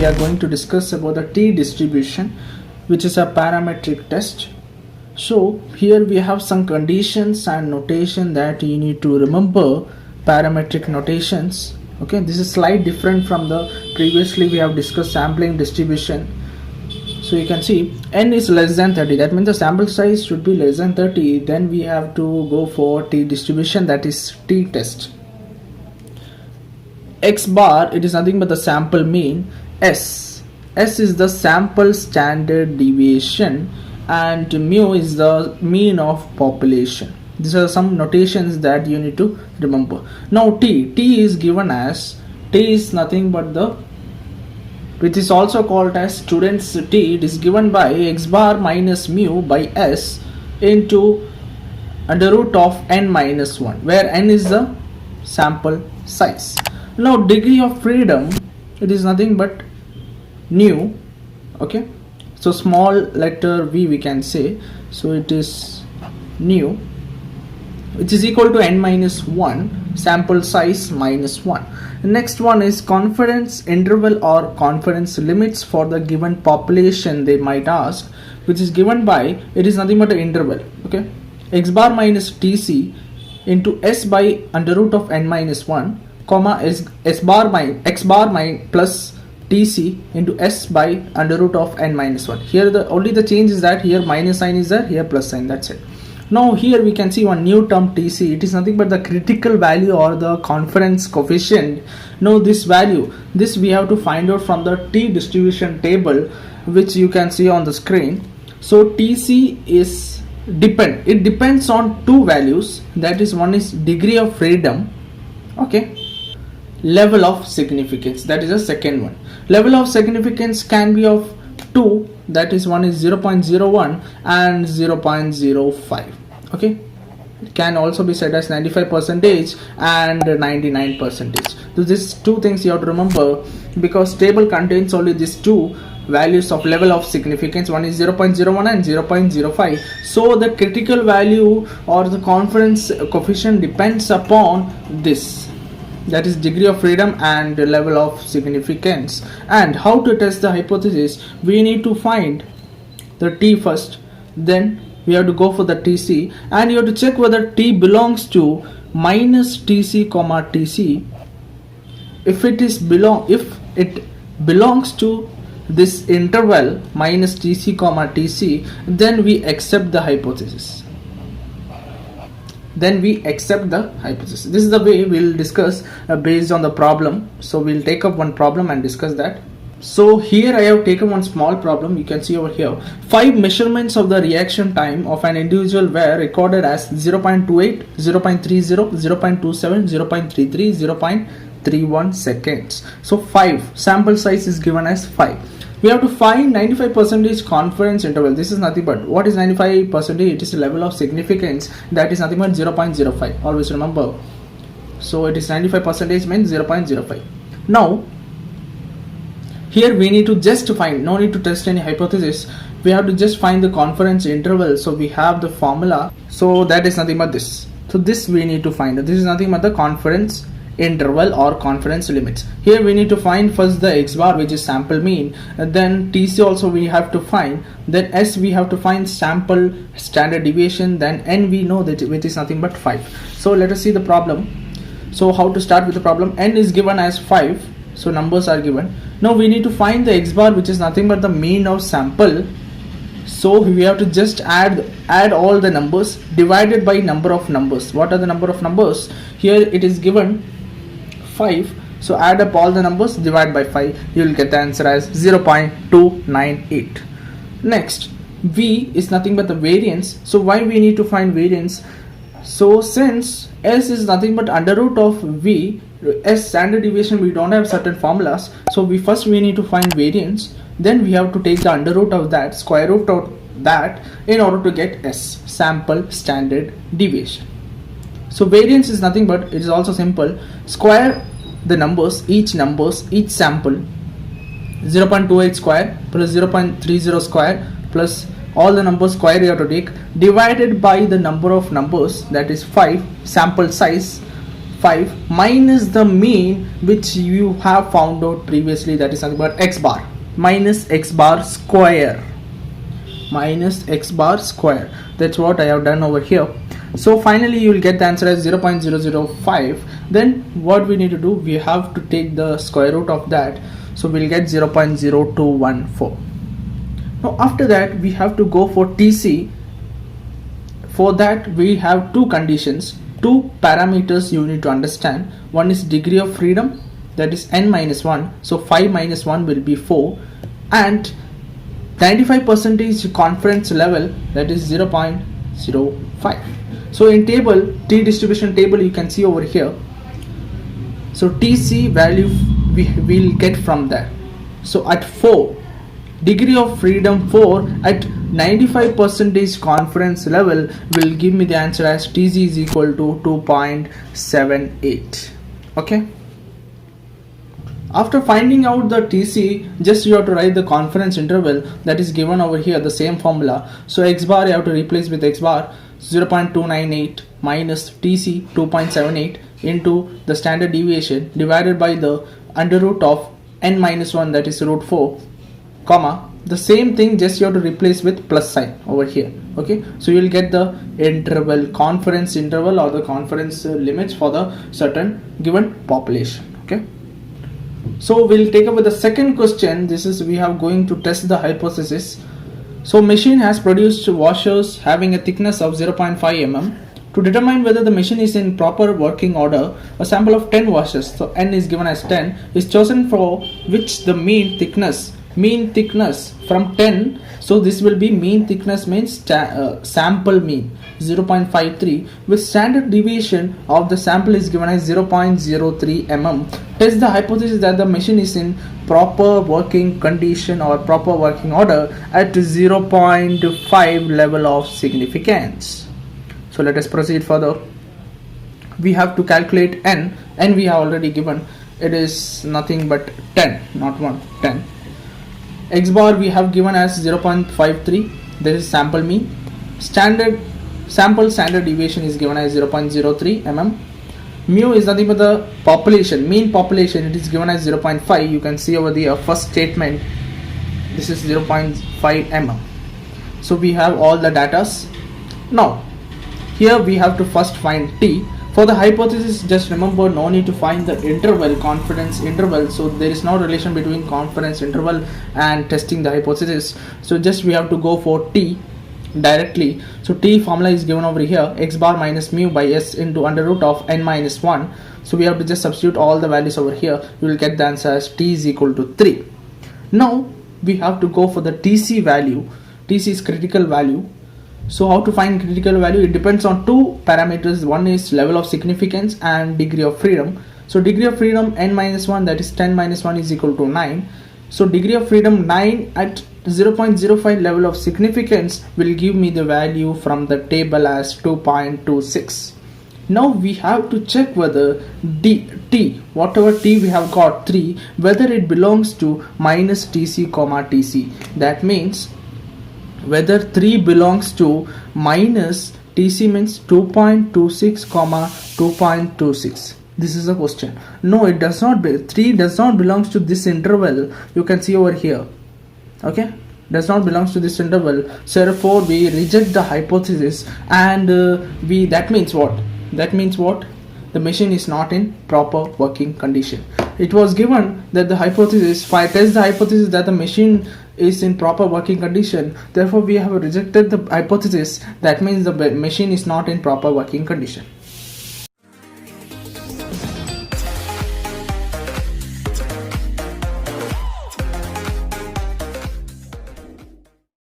we are going to discuss about the T-distribution, which is a parametric test. So here we have some conditions and notation that you need to remember. Parametric notations. Okay, this is slightly different from the previously we have discussed sampling distribution. So you can see n is less than 30, that means the sample size should be less than 30. Then we have to go for T-distribution, that is T-test. X bar, it is nothing but the sample mean. S is the sample standard deviation, and mu is the mean of population. These are some notations that you need to remember. Now T is given as, T is nothing but the, which is also called as student's T. It is given by x bar minus mu by S into under root of n minus 1, where n is the sample size. Now degree of freedom, it is nothing but nu. Okay, so small letter v we can say, so it is nu, which is equal to n minus 1, sample size minus 1. The next one is confidence interval or confidence limits for the given population, they might ask, which is given by, it is nothing but an interval. Okay, x bar minus tc into s by under root of n minus 1, comma x bar plus tc into s by under root of n minus 1. Here the only the change is that here minus sign is there, here plus sign, that's it. Now here we can see one new term tc. It is nothing but the critical value or the confidence coefficient. Now this value, this we have to find out from the T distribution table, which you can see on the screen. So tc is it depends on two values, that is, one is degree of freedom, okay, level of significance, that is the second one. Level of significance can be of two, that is, one is 0.01 and 0.05. okay, it can also be said as 95% and 99%. So these two things you have to remember, because table contains only these two values of level of significance, one is 0.01 and 0.05. so the critical value or the confidence coefficient depends upon this, that is degree of freedom and level of significance. And how to test the hypothesis, we need to find the T first, then we have to go for the TC, and you have to check whether T belongs to minus TC comma TC. If it belongs to this interval minus TC comma TC, then we accept the hypothesis. This is the way we'll discuss based on the problem. So we'll take up one problem and discuss that. So here I have taken one small problem. You can see over here 5 measurements of the reaction time of an individual were recorded as 0.28, 0.30, 0.27, 0.33, 0.31 seconds. So 5, sample size is given as 5. We have to find 95% confidence interval. This is nothing but, what is 95%? It is a level of significance, that is nothing but 0.05. Always remember. So it is 95% means 0.05. Now here we need to just find, no need to test any hypothesis, we have to just find the confidence interval. So we have the formula, so that is nothing but this. So this we need to find, this is nothing but the confidence interval or confidence limits. Here we need to find first the x bar, which is sample mean, then TC also we have to find, then S we have to find sample standard deviation, then N we know that which is nothing but 5. So let us see the problem. So how to start with the problem? N is given as 5, so numbers are given. Now we need to find the x bar, which is nothing but the mean of sample. So we have to just add all the numbers divided by number of numbers. What are the number of numbers? Here it is given 5, so add up all the numbers, divide by 5, you will get the answer as 0.298. Next, V is nothing but the variance. So why we need to find variance? So since S is nothing but under root of V, S standard deviation, we don't have certain formulas, so we need to find variance, then we have to take the under root of that, square root of that, in order to get S, sample standard deviation. So variance is nothing but, it is also simple, square the numbers, each sample, 0.28 square plus 0.30 square plus all the numbers square you have to take, divided by the number of numbers, that is 5, sample size 5 minus the mean which you have found out previously, that is nothing but x bar minus x bar square, minus x bar square. That's what I have done over here. So finally you will get the answer as 0.005. Then what we need to do, we have to take the square root of that, so we'll get 0.0214. Now after that we have to go for TC. For that we have two conditions, two parameters you need to understand. One is degree of freedom, that is n minus 1, so 5 minus 1 will be 4, and 95% confidence level, that is 0.05. So in table, T distribution table, you can see over here, so TC value we will get from that. So at 4, degree of freedom 4 at 95% confidence level will give me the answer as TC is equal to 2.78. okay. After finding out the TC, just you have to write the confidence interval that is given over here, the same formula. So x bar you have to replace with x bar 0.298 minus TC 2.78 into the standard deviation divided by the under root of n minus 1, that is root 4, comma, the same thing, just you have to replace with plus sign over here. Okay, so you will get the interval, confidence interval, or the confidence limits for the certain given population. Okay, so we'll take up with the second question. This is, we have going to test the hypothesis. So machine has produced washers having a thickness of 0.5 mm. To determine whether the machine is in proper working order, a sample of 10 washers, so n is given as 10, is chosen for which the mean thickness from 10, so this will be mean thickness means sample mean 0.53 with standard deviation of the sample is given as 0.03 mm. Test the hypothesis that the machine is in proper working condition or proper working order at 0.5 level of significance. So let us proceed further. We have to calculate n, and we have already given, it is nothing but 10, not 1, 10. X bar we have given as 0.53, this is sample mean. Standard deviation is given as 0.03 mm. Mu is nothing but the population, mean population, it is given as 0.5. You can see over the first statement, this is 0.5 mm. So we have all the datas. Now here we have to first find T. For the hypothesis, just remember, no need to find the interval, confidence interval. So there is no relation between confidence interval and testing the hypothesis. So just we have to go for T directly. So T formula is given over here, x bar minus mu by s into under root of n minus 1. So we have to just substitute all the values over here. You will get the answer as T is equal to 3. Now we have to go for the TC value. TC is critical value. So how to find critical value? It depends on two parameters. One is level of significance and degree of freedom. So degree of freedom n minus 1, that is 10 minus 1 is equal to 9. So degree of freedom 9 at 0.05 level of significance will give me the value from the table as 2.26. Now we have to check whether T, whatever T we have got 3, whether it belongs to minus TC comma TC. That means whether 3 belongs to minus TC means 2.26 comma 2.26. This is a question. No, it does not. 3 does not belongs to this interval. You can see over here. Okay, does not belongs to this interval. So therefore we reject the hypothesis, and that means what? That means what? The machine is not in proper working condition. It was given that the hypothesis, if I test the hypothesis that the machine is in proper working condition, therefore we have rejected the hypothesis. That means the machine is not in proper working condition.